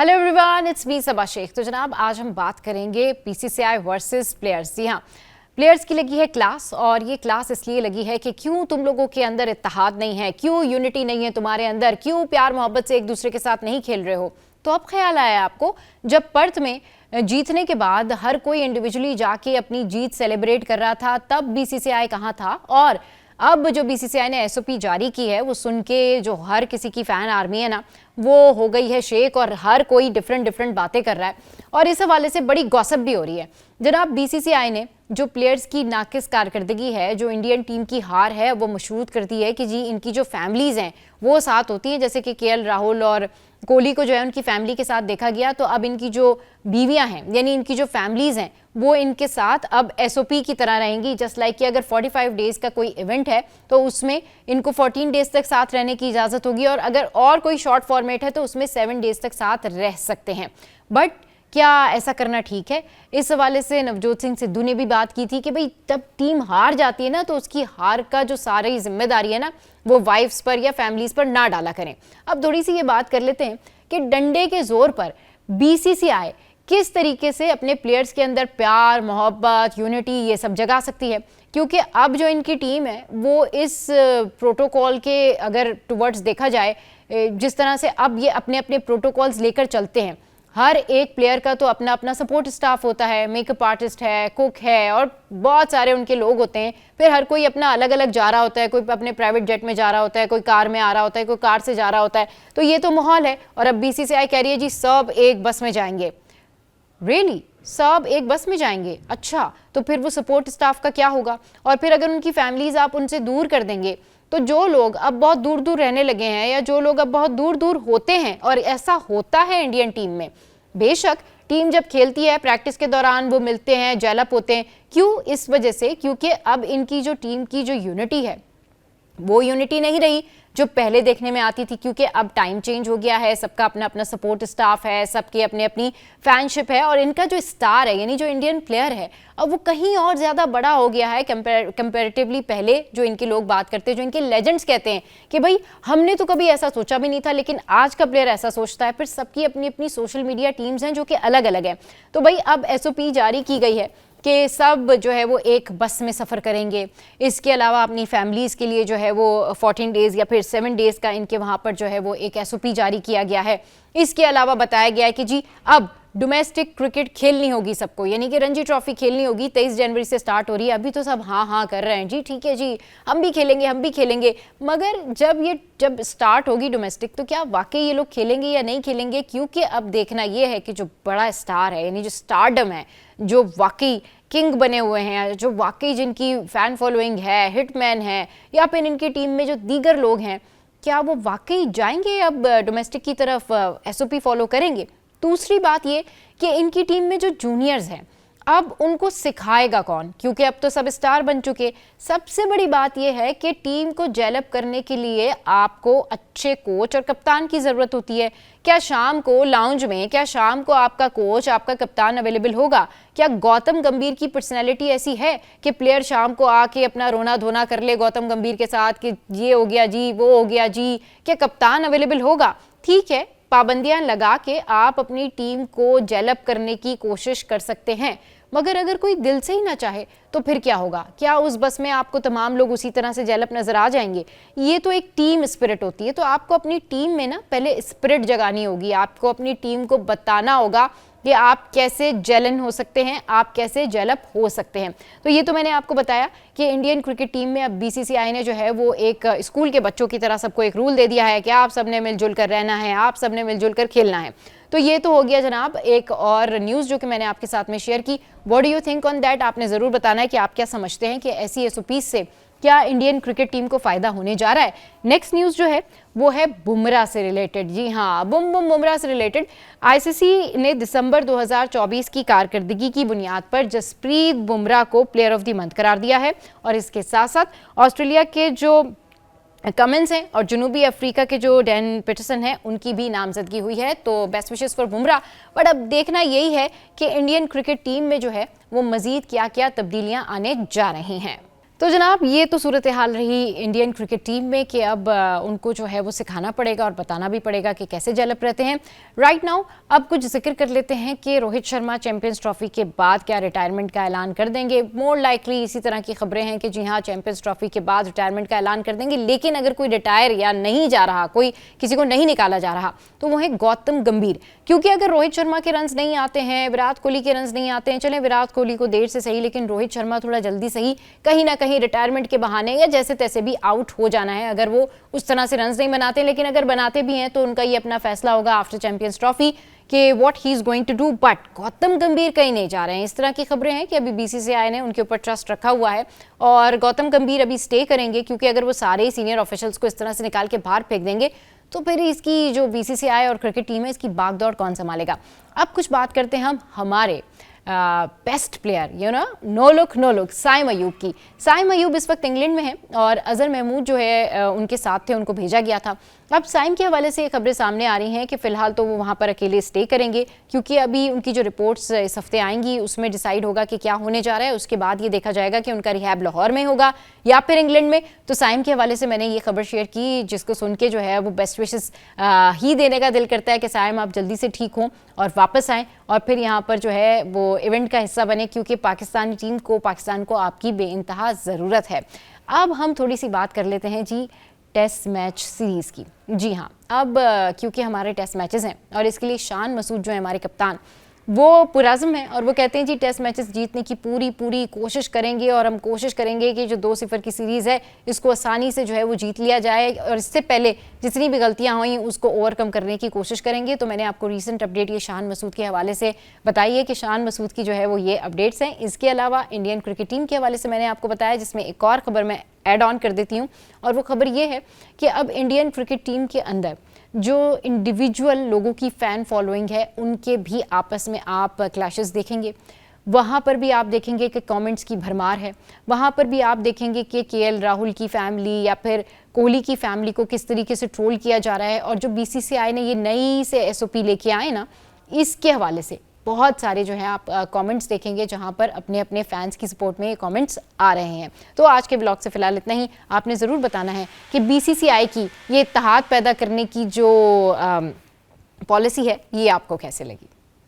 Hello everyone, it's me सबा शेख। तो जनाब आज हम बात करेंगे बीसीसीआई वर्सेस प्लेयर्स। जी हाँ, प्लेयर्स की लगी है क्लास, और ये क्लास इसलिए लगी है कि क्यों तुम लोगों के अंदर इत्तेहाद नहीं है, क्यों यूनिटी नहीं है तुम्हारे अंदर, क्यों प्यार मोहब्बत से एक दूसरे के साथ नहीं खेल रहे हो। तो अब ख्याल आया आपको, जब पर्थ में जीतने के बाद हर कोई इंडिविजुअली जाके अपनी जीत सेलिब्रेट कर रहा था, तब बीसीसीआई कहाँ था। और अब जो बीसीसीआई ने एसओपी जारी की है वो सुन के जो हर किसी की फैन आर्मी है ना, वो हो गई है शेक, और हर कोई डिफरेंट बातें कर रहा है, और इस हवाले से बड़ी गॉसिप भी हो रही है। जनाब बीसीसीआई ने जो प्लेयर्स की नाकिस कारकर्दगी है, जो इंडियन टीम की हार है, वो मशरूत कर दी है कि जी इनकी जो फैमिलीज हैं वो साथ होती हैं। जैसे कि केएल राहुल और कोहली को जो है उनकी फैमिली के साथ देखा गया, तो अब इनकी जो बीवियां हैं यानी इनकी जो फैमिलीज हैं वो इनके साथ अब एसओपी की तरह रहेंगी। जस्ट लाइक कि अगर 45 डेज का कोई इवेंट है तो उसमें इनको 14 डेज तक साथ रहने की इजाजत होगी, और अगर और कोई शॉर्ट फॉर्मेट है तो उसमें 7 डेज तक साथ रह सकते हैं। बट क्या ऐसा करना ठीक है? इस हवाले से नवजोत सिंह सिद्धू ने भी बात की थी कि भाई जब टीम हार जाती है ना, तो उसकी हार का जो सारी जिम्मेदारी है ना, वो वाइफ्स पर या फैमिलीज पर ना डाला करें। अब थोड़ी सी ये बात कर लेते हैं कि डंडे के जोर पर बीसीसीआई किस तरीके से अपने प्लेयर्स के अंदर प्यार मोहब्बत यूनिटी ये सब जगा सकती है। क्योंकि अब जो इनकी टीम है वो इस प्रोटोकॉल के अगर टुवर्ड्स देखा जाए, जिस तरह से अब ये अपने अपने प्रोटोकॉल्स लेकर चलते हैं, हर एक प्लेयर का तो अपना अपना सपोर्ट स्टाफ होता है, मेकअप आर्टिस्ट है, कुक है, और बहुत सारे उनके लोग होते हैं। फिर हर कोई अपना अलग अलग जा रहा होता है, कोई अपने प्राइवेट जेट में जा रहा होता है, कोई कार में आ रहा होता है, कोई कार से जा रहा होता है। तो ये तो माहौल है, और अब बीसीसीआई कह रही है जी सब एक बस में जाएंगे। रियली सब एक बस में जाएंगे? अच्छा, तो फिर वो सपोर्ट स्टाफ का क्या होगा? और फिर अगर उनकी फैमिलीज आप उनसे दूर कर देंगे, तो जो लोग अब बहुत दूर दूर रहने लगे हैं या जो लोग अब बहुत दूर दूर होते हैं, और ऐसा होता है इंडियन टीम में, बेशक टीम जब खेलती है प्रैक्टिस के दौरान वो मिलते हैं, जेलअप होते हैं। क्यों? इस वजह से क्योंकि अब इनकी जो टीम की जो यूनिटी है वो यूनिटी नहीं रही जो पहले देखने में आती थी। क्योंकि अब टाइम चेंज हो गया है, सबका अपना अपना सपोर्ट स्टाफ है, सबकी अपनी अपनी फैनशिप है, और इनका जो स्टार है यानी जो इंडियन प्लेयर है अब वो कहीं और ज़्यादा बड़ा हो गया है कंपैरेटिवली पहले जो इनके लोग बात करते हैं, जो इनके लेजेंड्स कहते हैं कि भाई हमने तो कभी ऐसा सोचा भी नहीं था, लेकिन आज का प्लेयर ऐसा सोचता है। फिर सबकी अपनी अपनी सोशल मीडिया टीम्स हैं जो कि अलग अलग हैं। तो भाई अब एसओपी जारी की गई है कि सब जो है वो एक बस में सफ़र करेंगे। इसके अलावा अपनी फैमिलीज़ के लिए जो है वो 14 डेज़ या फिर 7 डेज़ का इनके वहाँ पर जो है वो एक एसओपी जारी किया गया है। इसके अलावा बताया गया है कि जी अब डोमेस्टिक क्रिकेट खेलनी होगी सबको, यानी कि रणजी ट्रॉफी खेलनी होगी। 23 जनवरी से स्टार्ट हो रही है। अभी तो सब हाँ हाँ कर रहे हैं, जी ठीक है जी हम भी खेलेंगे हम भी खेलेंगे, मगर जब स्टार्ट होगी डोमेस्टिक तो क्या वाकई ये लोग खेलेंगे या नहीं खेलेंगे? क्योंकि अब देखना ये है कि जो बड़ा स्टार है यानी जो स्टारडम है, जो वाकई किंग बने हुए हैं, जो वाकई जिनकी फैन फॉलोइंग है, हिटमैन है, या फिर इनकी टीम में जो दीगर लोग हैं, क्या वो वाकई जाएंगे अब डोमेस्टिक की तरफ, एसओपी फॉलो करेंगे? दूसरी बात ये कि इनकी टीम में जो जूनियर्स हैं अब उनको सिखाएगा कौन? क्योंकि अब तो सब स्टार बन चुके। सबसे बड़ी बात यह है कि टीम को जेलअप करने के लिए आपको अच्छे कोच और कप्तान की ज़रूरत होती है। क्या शाम को लाउंज में, क्या शाम को आपका कोच आपका कप्तान अवेलेबल होगा? क्या गौतम गंभीर की पर्सनैलिटी ऐसी है कि प्लेयर शाम को आके अपना रोना धोना कर ले गौतम गंभीर के साथ कि ये हो गया जी वो हो गया जी? क्या कप्तान अवेलेबल होगा? ठीक है, पाबंदियां लगा के आप अपनी टीम को जेलअप करने की कोशिश कर सकते हैं, मगर अगर कोई दिल से ही ना चाहे तो फिर क्या होगा? क्या उस बस में आपको तमाम लोग उसी तरह से जेलअप नजर आ जाएंगे? ये तो एक टीम स्पिरिट होती है। तो आपको अपनी टीम में ना पहले स्पिरिट जगानी होगी, आपको अपनी टीम को बताना होगा कि आप कैसे जेलन हो सकते हैं, आप कैसे जेलअप हो सकते हैं। तो ये तो मैंने आपको बताया कि इंडियन क्रिकेट टीम में अब बीसीसीआई ने जो है वो एक स्कूल के बच्चों की तरह सबको एक रूल दे दिया है कि आप सबने मिलजुल कर रहना है, आप सबने मिलजुल कर खेलना है। तो ये तो हो गया जनाब एक और न्यूज़ जो कि मैंने आपके साथ में शेयर की। What do you think on that? आपने ज़रूर बताना है कि आप क्या समझते हैं कि ऐसी एसओपी से क्या इंडियन क्रिकेट टीम को फायदा होने जा रहा है। नेक्स्ट न्यूज़ जो है वो है बुमराह से रिलेटेड। जी हाँ, बुमराह से रिलेटेड आईसीसी ने दिसंबर 2024 की कारकर्दगी की बुनियाद पर जसप्रीत बुमराह को प्लेयर ऑफ द मंथ करार दिया है, और इसके साथ साथ ऑस्ट्रेलिया के जो कमिंस हैं और जनूबी अफ्रीका के जो डैन पीटरसन हैं उनकी भी नामजदगी हुई है। तो best wishes for Bumrah. But अब देखना यही है कि इंडियन क्रिकेट टीम में जो है वो मजीद क्या क्या तब्दीलियां आने जा रही हैं। तो जनाब ये तो सूरत हाल रही इंडियन क्रिकेट टीम में कि अब उनको जो है वो सिखाना पड़ेगा और बताना भी पड़ेगा कि कैसे डेवलप रहते हैं राइट नाउ। अब कुछ जिक्र कर लेते हैं कि रोहित शर्मा चैंपियंस ट्रॉफी के बाद क्या रिटायरमेंट का ऐलान कर देंगे। मोर लाइकली इसी तरह की खबरें हैं कि जी हाँ, चैंपियंस ट्रॉफी के बाद रिटायरमेंट का ऐलान कर देंगे। लेकिन अगर कोई रिटायर या नहीं जा रहा, कोई किसी को नहीं निकाला जा रहा, तो वो है गौतम गंभीर। क्योंकि अगर रोहित शर्मा के रन्स नहीं आते हैं, विराट कोहली के रन्स नहीं आते हैं, चले विराट कोहली को देर से सही लेकिन रोहित शर्मा थोड़ा जल्दी सही, कहीं ना कहीं रिटायरमेंट के बहाने या जैसे तैसे भी आउट हो जाना है अगर वो उस तरह से रन्स नहीं बनाते। लेकिन अगर बनाते भी हैं तो उनका ये अपना फैसला होगा आफ्टर चैंपियंस ट्रॉफी कि what he is going to do. But Gautam Gambhir कहीं नहीं जा रहे हैं। इस तरह की खबरें हैं कि अभी बीसीसीआई ने उनके ऊपर ट्रस्ट रखा हुआ है और गौतम गंभीर अभी स्टे करेंगे, क्योंकि अगर वो सारे सीनियर ऑफिशियल्स को इस तरह से निकाल के बाहर फेंक देंगे तो फिर इसकी जो बीसीसीआई और क्रिकेट टीम है इसकी भागदौड़ कौन संभालेगा। अब कुछ बात करते हैं हम हमारे best player no look Saim Ayub की। साइम अयूब इस वक्त इंग्लैंड में है और अजहर महमूद जो है उनके साथ थे, उनको भेजा गया था। अब साइम के हवाले से ये खबरें सामने आ रही हैं कि फिलहाल तो वो वहाँ पर अकेले स्टे करेंगे, क्योंकि अभी उनकी जो रिपोर्ट्स इस हफ्ते आएंगी उसमें डिसाइड होगा कि क्या होने जा रहा है। उसके बाद ये देखा जाएगा कि उनका रिहैब लाहौर में होगा या फिर इंग्लैंड में। तो साइम के हवाले से मैंने ये खबर शेयर की, जिसको सुन के जो है वो बेस्ट विशेस ही देने का दिल करता है कि साइम आप जल्दी से ठीक हों और वापस आएँ और फिर यहाँ पर जो है वो इवेंट का हिस्सा बने, क्योंकि पाकिस्तानी टीम को, पाकिस्तान को आपकी बेइंतहा ज़रूरत है। अब हम थोड़ी सी बात कर लेते हैं जी टेस्ट मैच सीरीज़ की। जी हाँ, अब क्योंकि हमारे टेस्ट मैचेस हैं और इसके लिए शान मसूद जो है हमारे कप्तान, वो पुरज़्म है और वो कहते हैं जी टेस्ट मैचेस जीतने की पूरी कोशिश करेंगे और हम कोशिश करेंगे कि जो 2-0 की सीरीज़ है इसको आसानी से जो है वो जीत लिया जाए और इससे पहले जितनी भी गलतियां हुई उसको ओवरकम करने की कोशिश करेंगे। तो मैंने आपको रीसेंट अपडेट ये शान मसूद के हवाले से बताई है कि शान मसूद की जो है वो ये अपडेट्स हैं। इसके अलावा इंडियन क्रिकेट टीम के हवाले से मैंने आपको बताया, जिसमें एक और खबर मैं ऐड ऑन कर देती हूँ और वो खबर ये है कि अब इंडियन क्रिकेट टीम के अंदर जो इंडिविजुअल लोगों की फ़ैन फॉलोइंग है उनके भी आपस में आप क्लैशेस देखेंगे। वहाँ पर भी आप देखेंगे कि कमेंट्स की भरमार है। वहाँ पर भी आप देखेंगे कि केएल राहुल की फैमिली या फिर कोहली की फैमिली को किस तरीके से ट्रोल किया जा रहा है। और जो बीसीसीआई ने ये नई से एसओपी लेके आए ना, इसके हवाले से बहुत सारे जो है आप कमेंट्स देखेंगे जहां पर अपने अपने फैंस की सपोर्ट में ये कमेंट्स आ रहे हैं। तो आज के ब्लॉग से फिलहाल इतना ही। आपने ज़रूर बताना है कि बीसीसीआई की ये इत्तेहाद पैदा करने की जो पॉलिसी है ये आपको कैसे लगी।